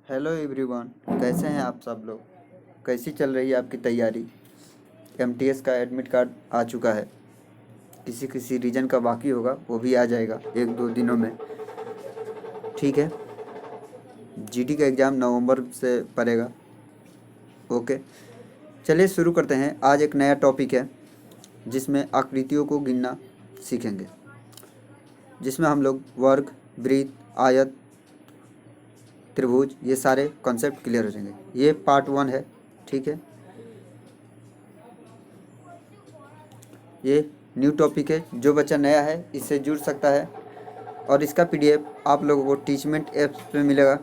Hello everyone, कैसे हैं आप सब लोग। कैसी चल रही है आपकी तैयारी। एमटीएस का एडमिट कार्ड आ चुका है। किसी किसी रीजन का बाकी होगा, वो भी आ जाएगा 1-2 दिनों में। ठीक है। जीडी का एग्ज़ाम नवंबर से पड़ेगा। ओके, चलिए शुरू करते हैं। आज एक नया टॉपिक है जिसमें आकृतियों को गिनना सीखेंगे, जिसमें हम लोग वर्ग, वृत्त, आयत, त्रिभुज, ये सारे कॉन्सेप्ट क्लियर हो जाएंगे। ये पार्ट 1 है। ठीक है। ये न्यू टॉपिक है। जो बच्चा नया है इससे जुड़ सकता है, और इसका पीडीएफ आप लोगों को टीचमेंट ऐप्स पे मिलेगा,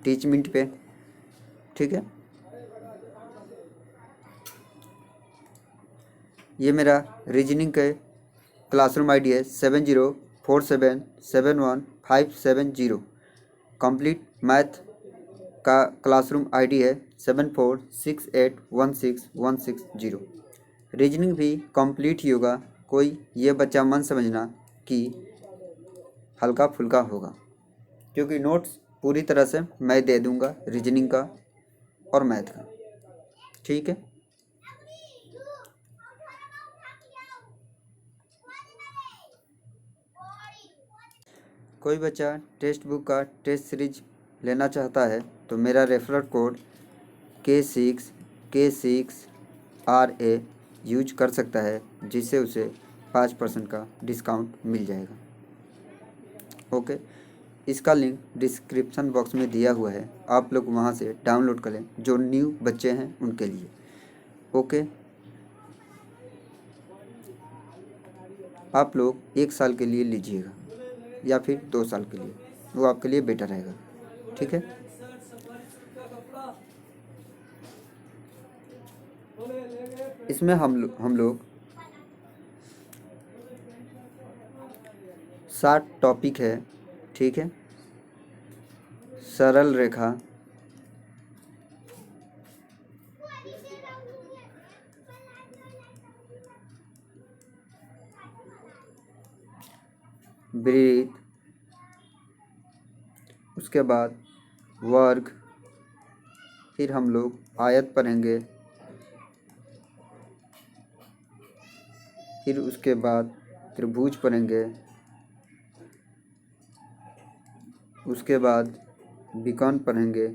टीचमेंट पे। ठीक है। ये मेरा रीजनिंग के क्लासरूम आईडी है 7047715170। कंप्लीट मैथ का क्लासरूम आईडी है 7468161610। रीजनिंग भी कंप्लीट ही होगा। कोई ये बच्चा मन समझना कि हल्का फुल्का होगा, क्योंकि नोट्स पूरी तरह से मैं दे दूंगा रीजनिंग का और मैथ का। ठीक है। कोई बच्चा टेक्स्ट बुक का टेस्ट सीरीज लेना चाहता है तो मेरा रेफरल कोड K6RA यूज कर सकता है, जिससे उसे 5% का डिस्काउंट मिल जाएगा। ओके, इसका लिंक डिस्क्रिप्शन बॉक्स में दिया हुआ है, आप लोग वहाँ से डाउनलोड कर लें, जो न्यू बच्चे हैं उनके लिए। ओके, आप लोग 1 साल के लिए लीजिएगा या फिर 2 साल के लिए, वो आपके लिए बेटर रहेगा। ठीक है। इसमें हम लोग 7 टॉपिक है। ठीक है। सरल रेखा, वृत्त, उसके बाद वर्ग, फिर हम लोग आयत पढ़ेंगे, फिर उसके बाद त्रिभुज पढ़ेंगे, उसके बाद विकर्ण पढ़ेंगे,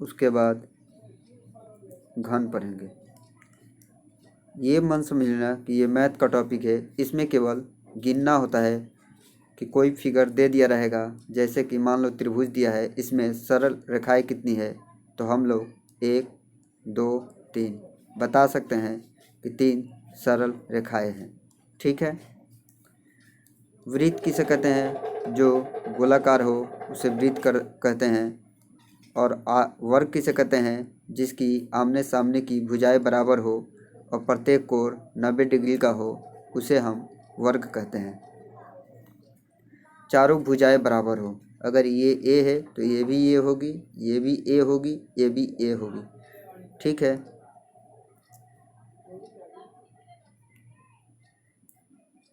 उसके बाद घन पढ़ेंगे। ये मन समझ लेना कि ये मैथ का टॉपिक है। इसमें केवल गिनना होता है कि कोई फिगर दे दिया रहेगा, जैसे कि मान लो त्रिभुज दिया है, इसमें सरल रेखाएं कितनी है, तो हम लोग 1 2 3 बता सकते हैं कि 3 सरल रेखाएं हैं। ठीक है। वृत्त किसे कहते हैं, जो गोलाकार हो उसे वृत्त कहते हैं। और वर्ग किसे कहते हैं, जिसकी आमने सामने की भुजाएं बराबर हो और प्रत्येक कोण 90 डिग्री का हो, उसे हम वर्ग कहते हैं। चारों भुजाएं बराबर हो, अगर ये ए है तो ये भी ए होगी, ये भी ए होगी, ये भी ए होगी। ठीक है।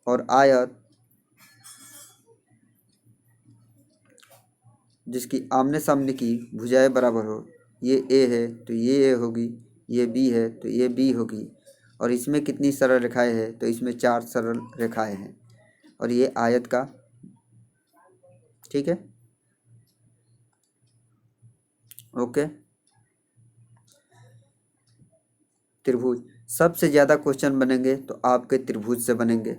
और आयत, जिसकी आमने सामने की भुजाएं बराबर हो, ये ए है तो ये ए होगी, ये बी है तो ये बी होगी। और इसमें कितनी सरल रेखाएं हैं, तो इसमें 4 सरल रेखाएं हैं, और ये आयत का। ठीक है। ओके। त्रिभुज, सबसे ज़्यादा क्वेश्चन बनेंगे तो आपके त्रिभुज से बनेंगे,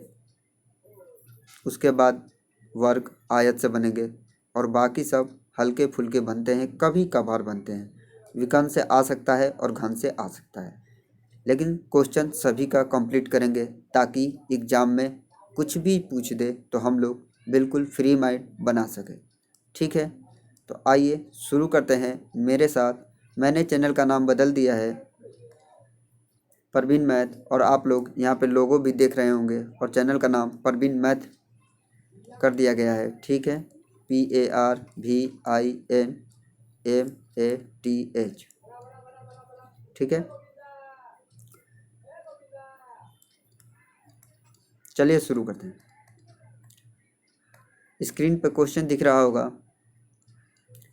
उसके बाद वर्ग आयत से बनेंगे, और बाकी सब हल्के फुल्के बनते हैं, कभी कभार बनते हैं। विकर्ण से आ सकता है और घन से आ सकता है, लेकिन क्वेश्चन सभी का कंप्लीट करेंगे, ताकि एग्ज़ाम में कुछ भी पूछ दे तो हम लोग बिल्कुल फ्री माइंड बना सकें। ठीक है। तो आइए शुरू करते हैं मेरे साथ। मैंने चैनल का नाम बदल दिया है, परवीन मैथ, और आप लोग यहाँ पे लोगो भी देख रहे होंगे, और चैनल का नाम परवीन मैथ कर दिया गया है। ठीक है। PARVINMATH। ठीक है। चलिए शुरू करते हैं। स्क्रीन पर क्वेश्चन दिख रहा होगा।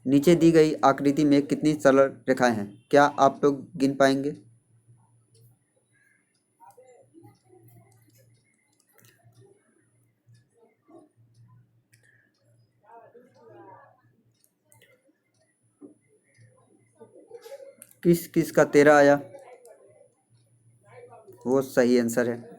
नीचे दी गई आकृति में कितनी सरल रेखाएं हैं? क्या आप लोग गिन पाएंगे? किस किस का 13 आया? वो सही आंसर है।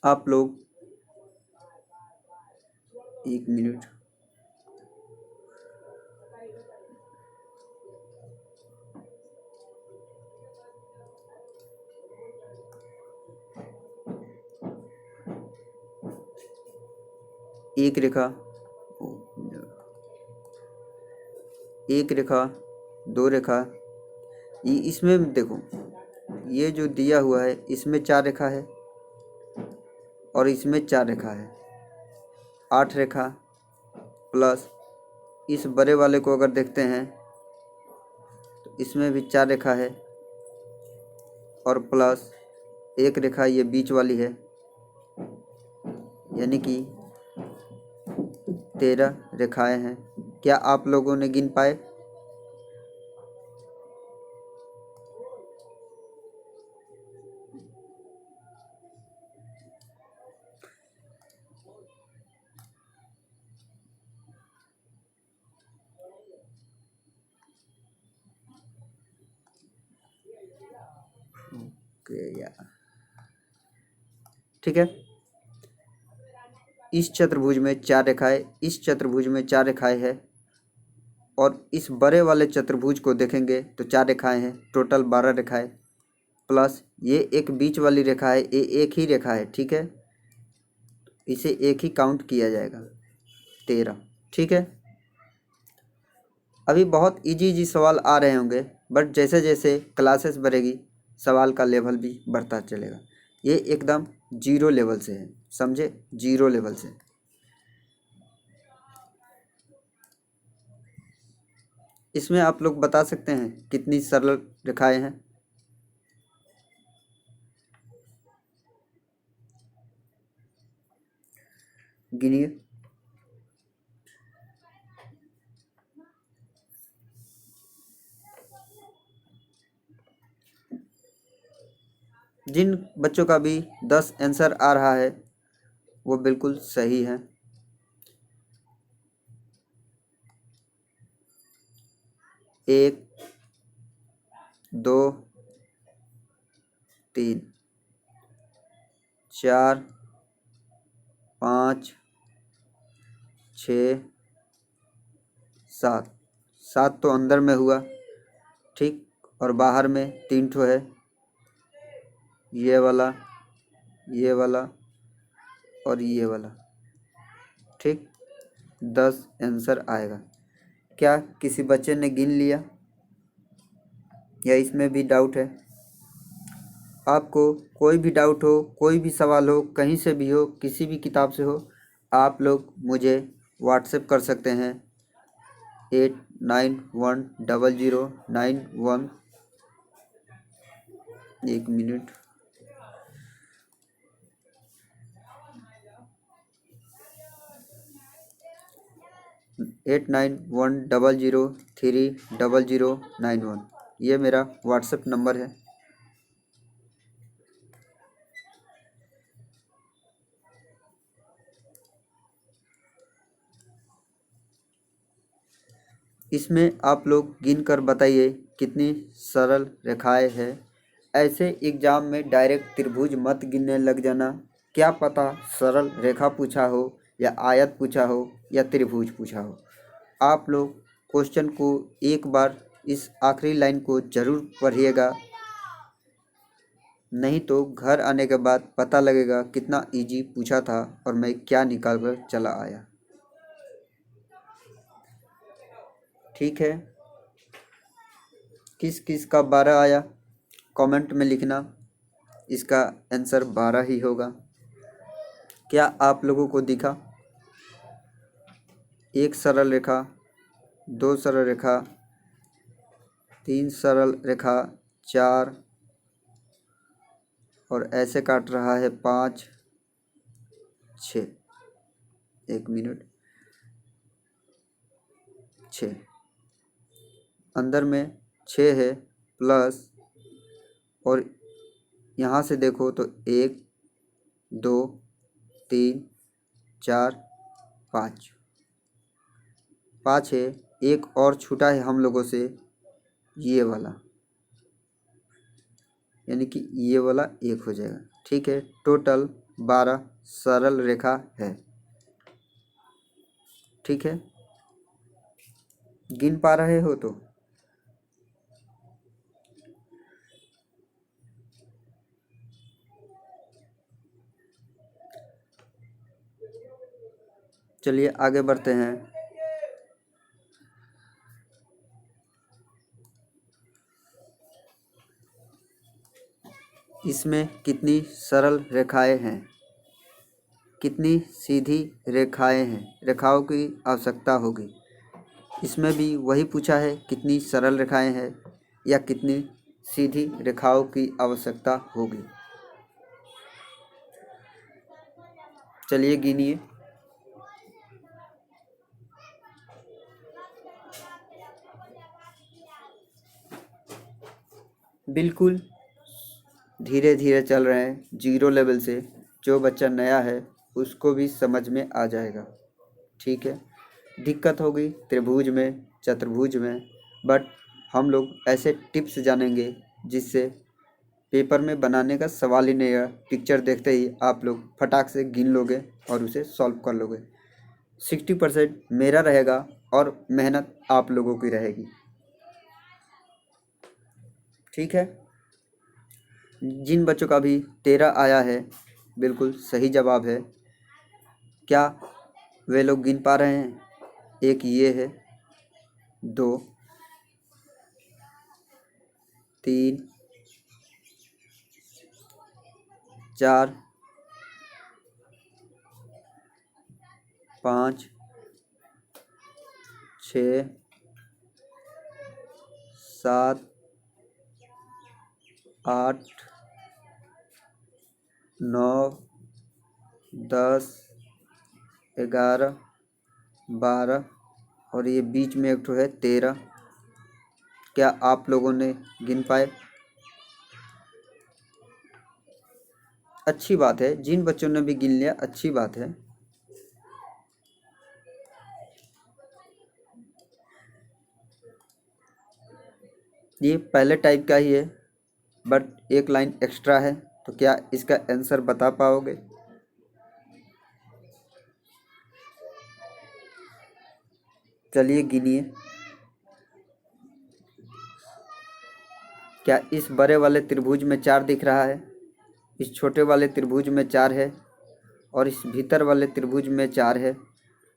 आप लोग 1 मिनट। एक रेखा, एक रेखा, दो रेखा, इसमें देखो, ये जो दिया हुआ है इसमें 4 रेखा है और इसमें 4 रेखा है, 8 रेखा। प्लस इस बड़े वाले को अगर देखते हैं तो इसमें भी 4 रेखा है और प्लस एक रेखा ये बीच वाली है, यानी कि 13 रेखाएं हैं। क्या आप लोगों ने गिन पाए? ठीक है। इस चतुर्भुज में 4 रेखाएं, इस चतुर्भुज में 4 रेखाएं है और इस बड़े वाले चतुर्भुज को देखेंगे तो 4 रेखाएं हैं, टोटल 12 रेखाएं। प्लस ये एक बीच वाली रेखा है, ये एक ही रेखा है, ठीक है, इसे एक ही काउंट किया जाएगा, 13। ठीक है। अभी बहुत इजी इजी सवाल आ रहे होंगे, बट जैसे जैसे क्लासेस बढ़ेगी सवाल का लेवल भी बढ़ता चलेगा। ये एकदम जीरो लेवल से है, समझे, जीरो लेवल से। इसमें आप लोग बता सकते हैं कितनी सरल रेखाएं हैं? गिनिए। जिन बच्चों का भी 10 आंसर आ रहा है वो बिल्कुल सही है। 1, 2, 3, 4, 5, 6, 7। 7 तो अंदर में हुआ, ठीक, और बाहर में 3 ठो है, ये वाला, ये वाला और ये वाला, ठीक। 10 आंसर आएगा। क्या किसी बच्चे ने गिन लिया या इसमें भी डाउट है? आपको कोई भी डाउट हो, कोई भी सवाल हो, कहीं से भी हो, किसी भी किताब से हो, आप लोग मुझे व्हाट्सएप कर सकते हैं 89100991। 1 मिनट। 8910030091, ये मेरा व्हाट्सएप नंबर है। इसमें आप लोग गिन कर बताइए कितनी सरल रेखाएं हैं। ऐसे एग्जाम में डायरेक्ट त्रिभुज मत गिनने लग जाना। क्या पता सरल रेखा पूछा हो या आयत पूछा हो या त्रिभुज पूछा हो। आप लोग क्वेश्चन को एक बार इस आखिरी लाइन को ज़रूर पढ़िएगा, नहीं तो घर आने के बाद पता लगेगा कितना इजी पूछा था और मैं क्या निकाल कर चला आया। ठीक है। किस किस का 12 आया कमेंट में लिखना। इसका आंसर 12 ही होगा। क्या आप लोगों को दिखा? एक सरल रेखा, दो सरल रेखा, तीन सरल रेखा, चार, और ऐसे काट रहा है 5, 6। 1 मिनट। 6 अंदर में 6 है प्लस, और यहाँ से देखो तो 1, 2, 3, 4, 5। 5 है। एक और छूटा है हम लोगों से, ये वाला, यानी कि ये वाला 1 हो जाएगा। ठीक है, टोटल 12 सरल रेखा है। ठीक है, गिन पा रहे हो तो? चलिए आगे बढ़ते हैं। इसमें कितनी सरल रेखाएं हैं, कितनी सीधी रेखाएं हैं, रेखाओं की आवश्यकता होगी। इसमें भी वही पूछा है, कितनी सरल रेखाएं हैं या कितनी सीधी रेखाओं की आवश्यकता होगी। चलिए गिनिए। बिल्कुल धीरे धीरे चल रहे हैं, जीरो लेवल से। जो बच्चा नया है उसको भी समझ में आ जाएगा। ठीक है, दिक्कत होगी त्रिभुज में, चतुर्भुज में, बट हम लोग ऐसे टिप्स जानेंगे जिससे पेपर में बनाने का सवाल ही नहीं है। पिक्चर देखते ही आप लोग फटाक से गिन लोगे और उसे सॉल्व कर लोगे। 60% मेरा रहेगा और मेहनत आप लोगों की रहेगी। ठीक है, जिन बच्चों का भी 13 आया है, बिल्कुल सही जवाब है। क्या वे लोग गिन पा रहे हैं? एक ये है, 2, 3, 4, 5, 6, 7, 8, 9, 10, 11, 12, और ये बीच में एक ठो है 13। क्या आप लोगों ने गिन पाए? अच्छी बात है, जिन बच्चों ने भी गिन लिया अच्छी बात है। ये पहले टाइप का ही है, बट एक लाइन एक्स्ट्रा है। तो क्या इसका आंसर बता पाओगे? चलिए गिनिए। क्या इस बड़े वाले त्रिभुज में 4 दिख रहा है? इस छोटे वाले त्रिभुज में 4 है और इस भीतर वाले त्रिभुज में 4 है।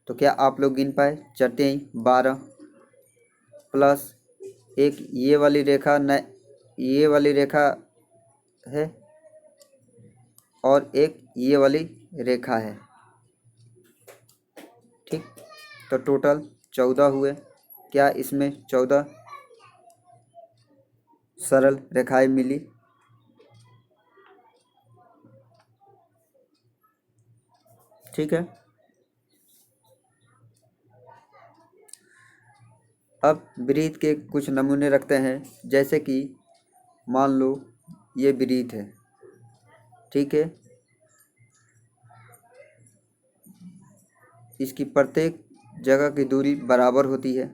तो क्या आप लोग गिन पाए? चरते ही 12 प्लस एक ये वाली रेखा, न ये वाली रेखा है और एक ये वाली रेखा है। ठीक, तो टोटल 14 हुए। क्या इसमें 14 सरल रेखाएं मिली? ठीक है, अब वृत्त के कुछ नमूने रखते हैं। जैसे कि मान लो ये वृत्त है। ठीक है, इसकी प्रत्येक जगह की दूरी बराबर होती है।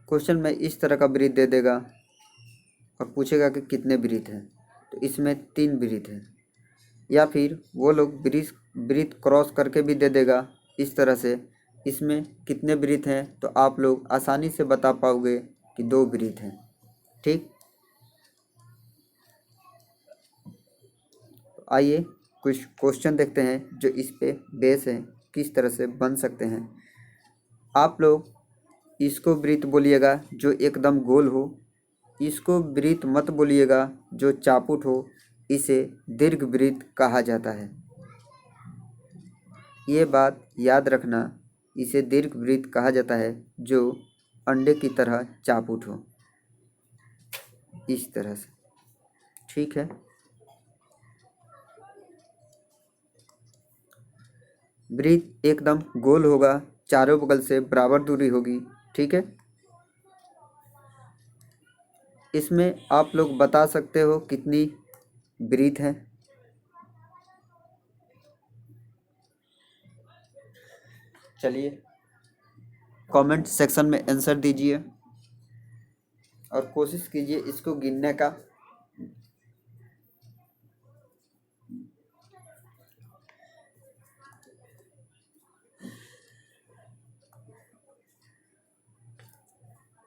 क्वेश्चन में इस तरह का वृत्त दे देगा और पूछेगा कि कितने वृत्त हैं। तो इसमें 3 वृत्त हैं। या फिर वो लोग वृत्त क्रॉस करके भी दे देगा इस तरह से, इसमें कितने वृत्त हैं, तो आप लोग आसानी से बता पाओगे कि 2 वृत्त हैं। ठीक, तो आइए कुछ क्वेश्चन देखते हैं जो इस पे बेस है, किस तरह से बन सकते हैं। आप लोग इसको वृत्त बोलिएगा जो एकदम गोल हो, इसको वृत्त मत बोलिएगा जो चापुट हो, इसे दीर्घ वृत्त कहा जाता है। ये बात याद रखना, इसे दीर्घ वृत्त कहा जाता है जो अंडे की तरह चापुट हो, इस तरह से। ठीक है। वृत्त एकदम गोल होगा, चारों बगल से बराबर दूरी होगी। ठीक है। इसमें आप लोग बता सकते हो कितनी वृत्त है। चलिए कमेंट सेक्शन में आंसर दीजिए और कोशिश कीजिए इसको गिनने का।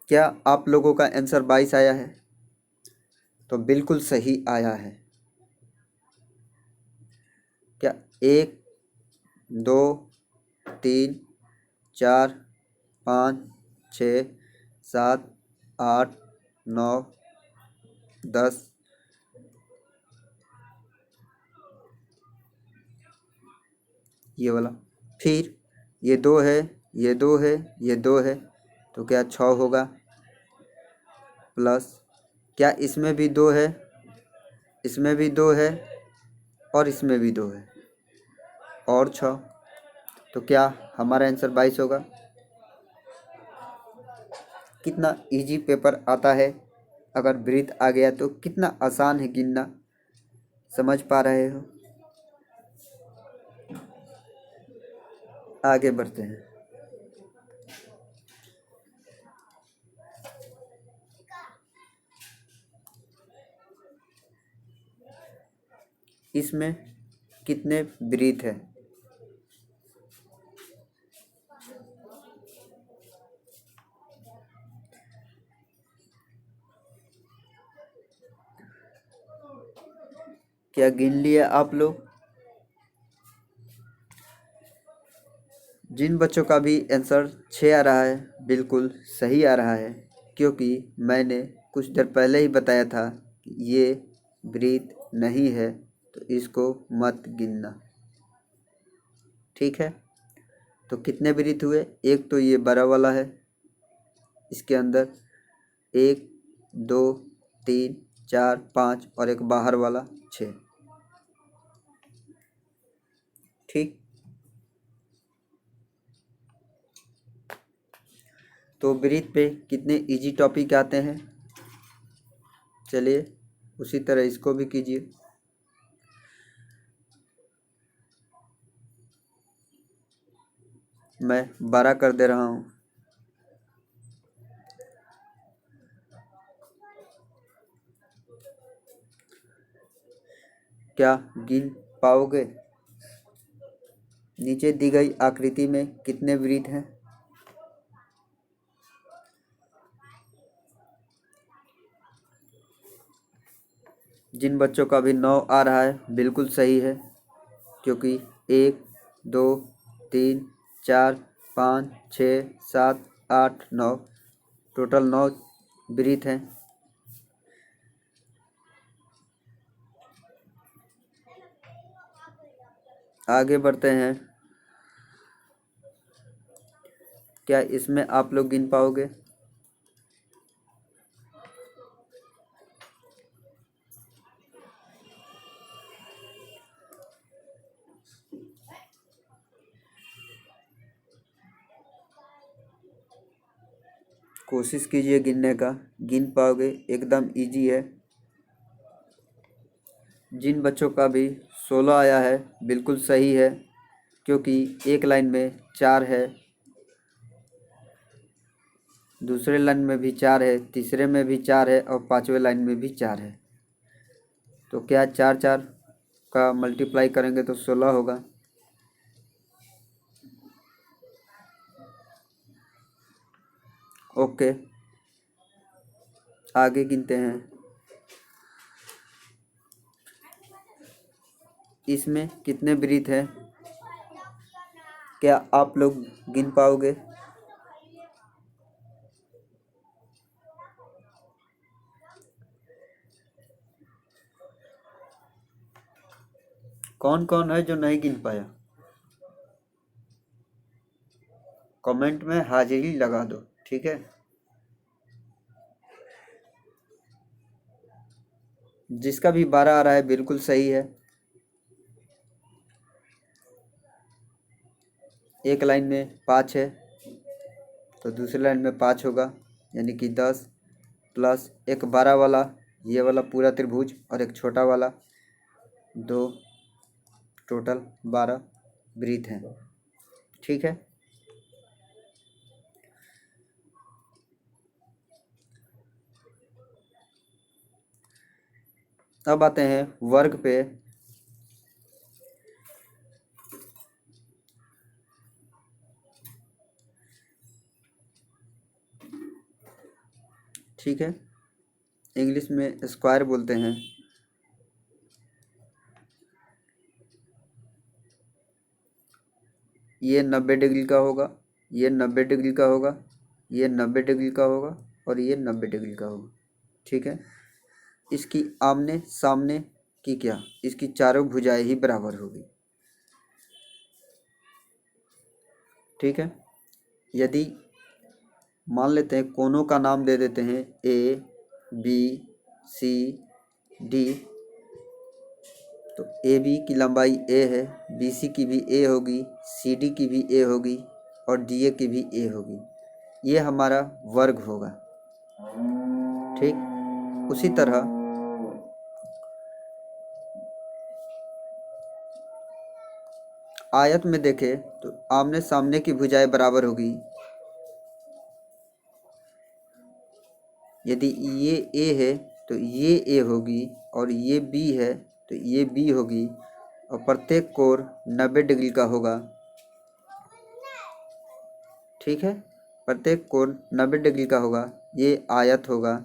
क्या आप लोगों का आंसर 22 आया है? तो बिल्कुल सही आया है। क्या 1 2 3 4 5 6 7 8 9 10 ये वाला, फिर ये 2 है, ये 2 है, ये 2 है, तो क्या 6 होगा। प्लस क्या इसमें भी 2 है, इसमें भी 2 है और इसमें भी 2 है और 6, तो क्या हमारा आंसर 22 होगा। कितना इजी पेपर आता है, अगर वृत्त आ गया तो कितना आसान है गिनना, समझ पा रहे हो। आगे बढ़ते हैं। इसमें कितने वृत्त है? क्या गिन लिया आप लोग? जिन बच्चों का भी आंसर 6 आ रहा है बिल्कुल सही आ रहा है, क्योंकि मैंने कुछ देर पहले ही बताया था कि ये वृत्त नहीं है, तो इसको मत गिनना। ठीक है। तो कितने वृत्त हुए? एक तो ये बड़ा वाला है, इसके अंदर 1 2 3 4 5 और एक बाहर वाला 6। ठीक। तो वृत्त पे कितने इजी टॉपिक आते हैं, चलिए उसी तरह इसको भी कीजिए। मैं 12 कर दे रहा हूँ। क्या गिन पाओगे? नीचे दी गई आकृति में कितने वृत्त हैं? जिन बच्चों का भी 9 आ रहा है बिल्कुल सही है, क्योंकि 1 2 3 4 5 6 7 8 9 टोटल 9 वृत्त हैं। आगे बढ़ते हैं। क्या इसमें आप लोग गिन पाओगे? कोशिश कीजिए गिनने का, गिन पाओगे, एकदम इजी है। जिन बच्चों का भी 16 आया है बिल्कुल सही है, क्योंकि एक लाइन में 4 है, दूसरे लाइन में भी 4 है, तीसरे में भी 4 है और पांचवें लाइन में भी 4 है। तो क्या 4 4 का मल्टीप्लाई करेंगे तो 16 होगा। ओके, आगे गिनते हैं। इसमें कितने वृत्त हैं? क्या आप लोग गिन पाओगे? कौन कौन है जो नहीं गिन पाया? कमेंट में हाजिरी लगा दो, ठीक है। जिसका भी 12 आ रहा है बिल्कुल सही है। एक लाइन में 5 है तो दूसरी लाइन में 5 होगा, यानी कि 10 प्लस एक 12 वाला, ये वाला पूरा त्रिभुज, और एक छोटा वाला, 2, टोटल 12 वृत्त हैं, ठीक है। अब आते हैं वर्ग पे। ठीक है, इंग्लिश में स्क्वायर बोलते हैं। ये 90 डिग्री का होगा, ये 90 डिग्री का होगा, ये 90 डिग्री का होगा, और ये 90 डिग्री का होगा, ठीक है। इसकी आमने सामने की क्या, इसकी चारों भुजाएं ही बराबर होगी, ठीक है। यदि मान लेते हैं कोनों का नाम दे देते हैं ए बी सी डी, तो ए बी की लंबाई ए है, बी सी की भी ए होगी, सी डी की भी ए होगी, और डी ए की भी ए होगी। ये हमारा वर्ग होगा, ठीक। उसी तरह आयत में देखें तो आमने सामने की भुजाएं बराबर होगी। यदि ये ए है तो ये ए होगी, और ये बी है तो ये बी होगी, और प्रत्येक कोण 90 डिग्री का होगा, ठीक है। प्रत्येक कोण 90 डिग्री का होगा, ये आयत होगा,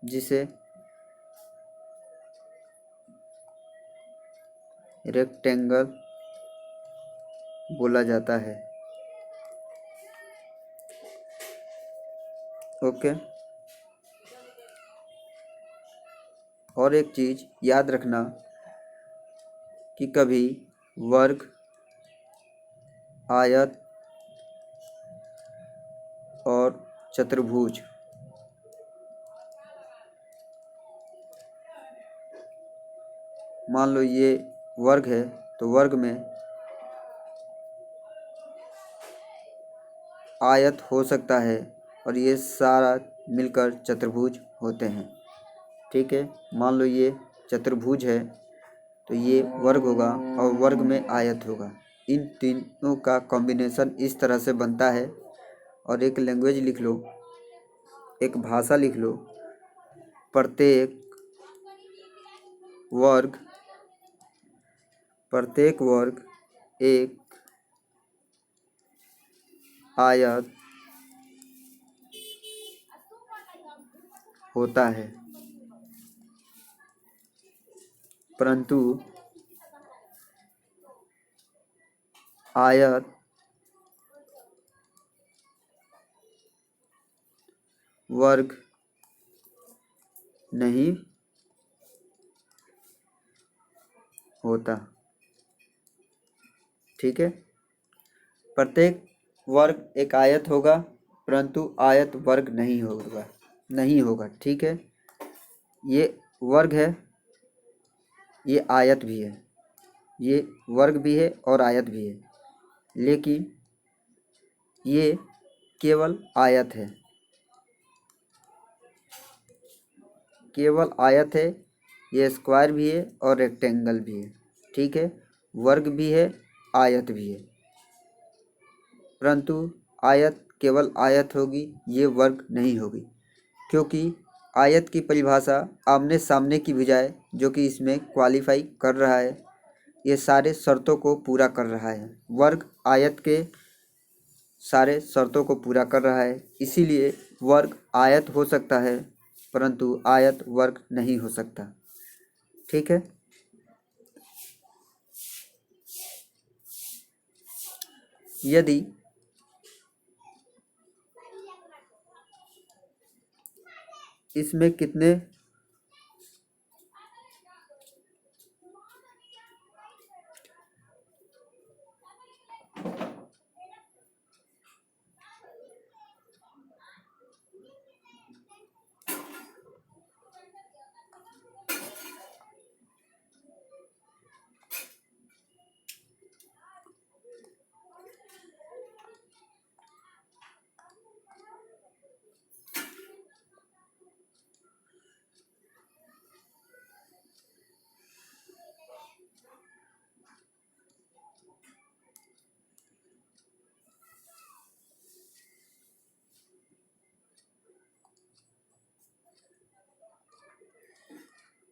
जिसे रेक्टेंगल बोला जाता है, ओके। और एक चीज़ याद रखना कि कभी वर्ग, आयत और चतुर्भुज, मान लो ये वर्ग है तो वर्ग में आयत हो सकता है, और ये सारा मिलकर चतुर्भुज होते हैं, ठीक है। मान लो ये चतुर्भुज है तो ये वर्ग होगा और वर्ग में आयत होगा। इन तीनों का कॉम्बिनेशन इस तरह से बनता है। और एक लैंग्वेज लिख लो, एक भाषा लिख लो, प्रत्येक वर्ग एक आयत होता है, परंतु आयत वर्ग नहीं होता, ठीक है। प्रत्येक वर्ग एक आयत होगा, परंतु आयत वर्ग नहीं होगा, ठीक है। ये वर्ग है, ये आयत भी है, ये वर्ग भी है और आयत भी है, लेकिन ये केवल आयत है, केवल आयत है। ये स्क्वायर भी है और रेक्टेंगल भी है, ठीक है। वर्ग भी है, आयत भी है, परंतु आयत केवल आयत होगी, ये वर्ग नहीं होगी, क्योंकि आयत की परिभाषा आमने सामने की भुजाएं, जो कि इसमें क्वालिफाई कर रहा है, ये सारे शर्तों को पूरा कर रहा है। वर्ग आयत के सारे शर्तों को पूरा कर रहा है, इसीलिए वर्ग आयत हो सकता है, परंतु आयत वर्ग नहीं हो सकता, ठीक है। यदि इसमें कितने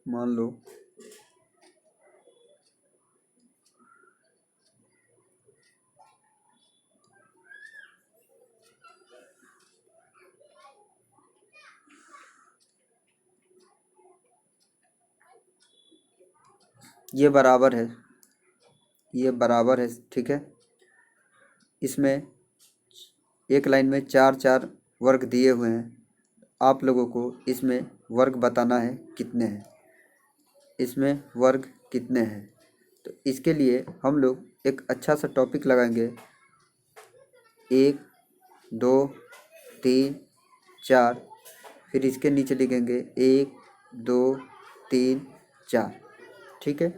मान लो ये बराबर है, ये बराबर है, ठीक है। इसमें एक लाइन में चार चार वर्ग दिए हुए हैं, आप लोगों को इसमें वर्ग बताना है कितने हैं, इसमें वर्ग कितने हैं। तो इसके लिए हम लोग एक अच्छा सा टॉपिक लगाएंगे, 1 2 3 4, फिर इसके नीचे लिखेंगे 1 2 3 4, ठीक है।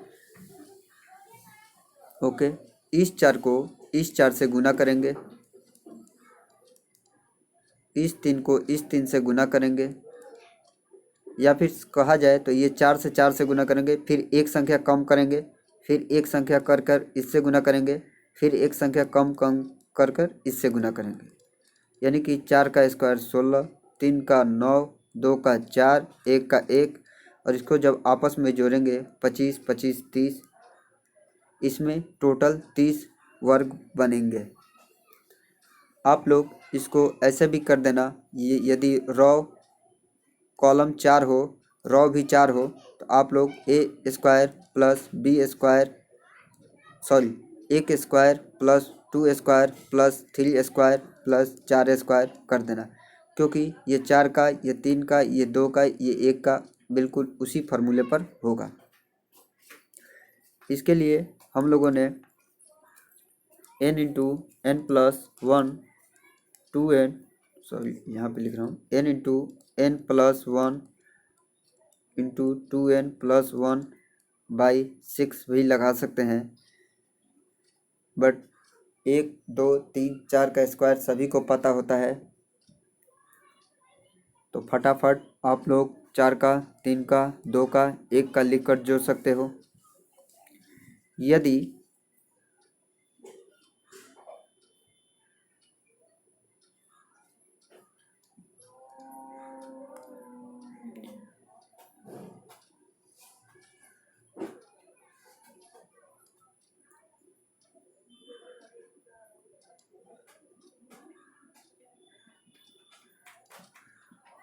ओके, इस 4 को इस 4 से गुना करेंगे, इस 3 को इस 3 से गुना करेंगे, या फिर कहा जाए तो ये 4 से 4 से गुना करेंगे, फिर एक संख्या कम करेंगे, फिर एक संख्या कर कर इससे गुना करेंगे, फिर एक संख्या कम कम कर कर इससे गुना करेंगे। यानी कि 4 का स्क्वायर 16, 3 का 9, 2 का 4, 1 का 1, और इसको जब आपस में जोड़ेंगे 25 25 30, इसमें टोटल 30 वर्ग बनेंगे। आप लोग इसको ऐसे भी कर देना, ये यदि रॉ कॉलम 4 हो, रॉ भी 4 हो, तो आप लोग A square plus B square, sorry, 1 square plus 2 square plus 3 square plus 4 square कर देना, क्योंकि ये 4 का, ये 3 का, ये 2 का, ये 1 का बिल्कुल उसी फार्मूले पर होगा। इसके लिए हम लोगों ने n into N plus one 2n, sorry यहाँ पे लिख रहा हूँ, n into N plus one into 2n plus 1/6 भी लगा सकते हैं, बट 1 2 3 4 का स्क्वायर सभी को पता होता है, तो फटाफट आप लोग 4 का, 3 का, 2 का, 1 का लिख कर जोड़ सकते हो। यदि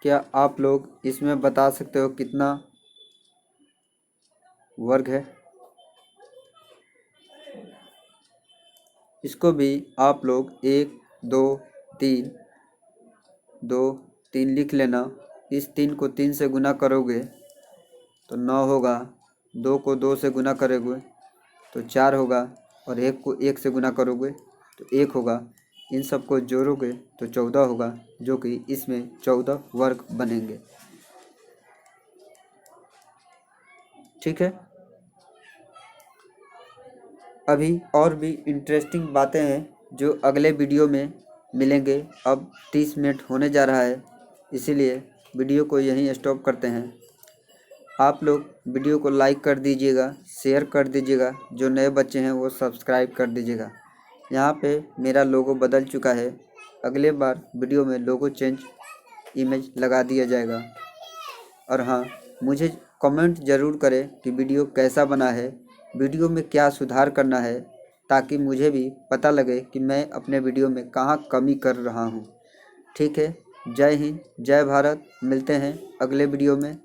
क्या आप लोग इसमें बता सकते हो कितना वर्ग है? इसको भी आप लोग 1 2 3 2 3 लिख लेना। इस 3 को 3 से गुना करोगे तो 9 होगा, 2 को 2 से गुना करोगे तो 4 होगा, और 1 को 1 से गुना करोगे तो 1 होगा। इन सब को जोड़ोगे तो 14 होगा, जो कि इसमें 14 वर्ग बनेंगे, ठीक है। अभी और भी इंटरेस्टिंग बातें हैं जो अगले वीडियो में मिलेंगे। अब 30 मिनट होने जा रहा है, इसीलिए वीडियो को यहीं स्टॉप करते हैं। आप लोग वीडियो को लाइक कर दीजिएगा, शेयर कर दीजिएगा, जो नए बच्चे हैं वो सब्सक्राइब कर दीजिएगा। यहाँ पे मेरा लोगो बदल चुका है, अगले बार वीडियो में लोगो चेंज इमेज लगा दिया जाएगा। और हाँ, मुझे कमेंट ज़रूर करें कि वीडियो कैसा बना है, वीडियो में क्या सुधार करना है, ताकि मुझे भी पता लगे कि मैं अपने वीडियो में कहाँ कमी कर रहा हूँ, ठीक है। जय हिंद, जय भारत, मिलते हैं अगले वीडियो में।